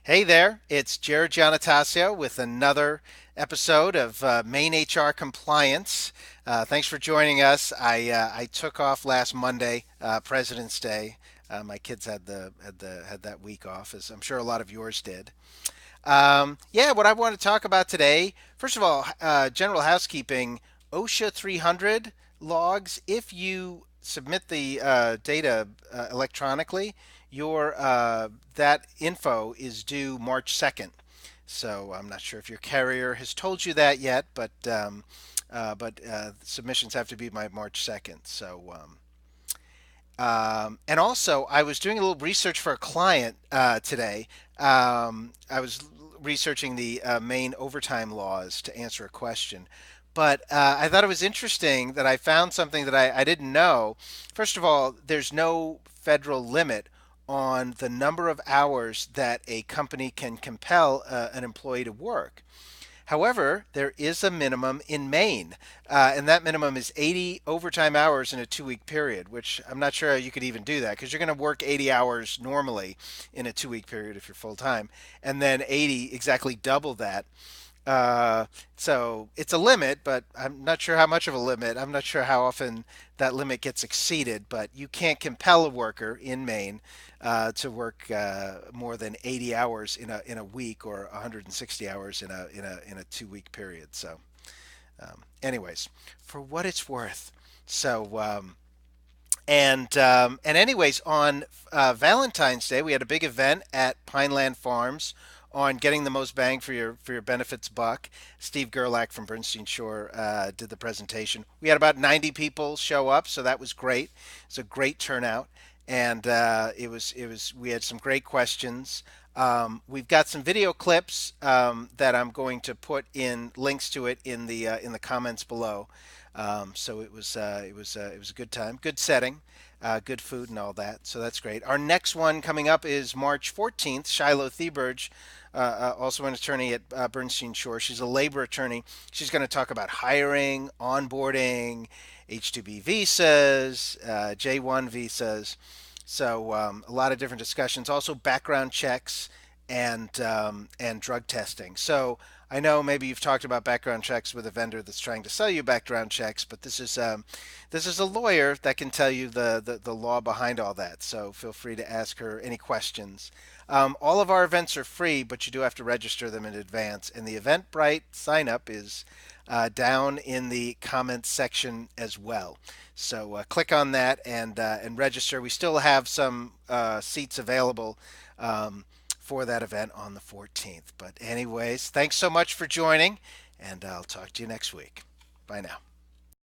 Hey there, it's Jared Giannatasio with another episode of Maine HR Compliance. Thanks for joining us. I took off last Monday, President's Day. My kids had that week off, as I'm sure a lot of yours did. Yeah, what I want to talk about today, first of all, general housekeeping, OSHA 300 logs. If you submit the data electronically, your that info is due March 2nd. So I'm not sure if your carrier has told you that yet, but submissions have to be by March 2nd. And also, I was doing a little research for a client today. I was researching the Maine overtime laws to answer a question. But I thought it was interesting that I found something that I didn't know. First of all, there's no federal limit on the number of hours that a company can compel an employee to work. However, there is a minimum in Maine, and that minimum is 80 overtime hours in a 2 week period, which I'm not sure you could even do that because you're going to work 80 hours normally in a 2 week period if you're full time, and then 80, exactly double that. So it's a limit, but I'm not sure how much of a limit. I'm not sure how often that limit gets exceeded, but you can't compel a worker in Maine to work more than 80 hours in a week or 160 hours in a 2 week period. So, anyways, for what it's worth. So, and anyways, on Valentine's Day, we had a big event at Pineland Farms on getting the most bang for your benefits buck. Steve Gerlach from Bernstein Shore did the presentation. We had about 90 people show up, so that was great. It's a great turnout, and it was we had some great questions. We've got some video clips that I'm going to put in links to it in the comments below. So it was a good time, good setting, good food and all that. So that's great. Our next one coming up is March 14th. Shiloh Theberge, also an attorney at Bernstein Shore. She's a labor attorney. She's going to talk about hiring, onboarding, H-2B visas, J-1 visas. So a lot of different discussions. Also background checks and drug testing. So I know maybe you've talked about background checks with a vendor that's trying to sell you background checks, but this is a lawyer that can tell you the law behind all that. So feel free to ask her any questions. All of our events are free, but you do have to register them in advance. And the EventBrite sign up is down in the comments section as well. So click on that and register. We still have some seats available for that event on the 14th. But anyways, thanks so much for joining, and I'll talk to you next week. Bye now.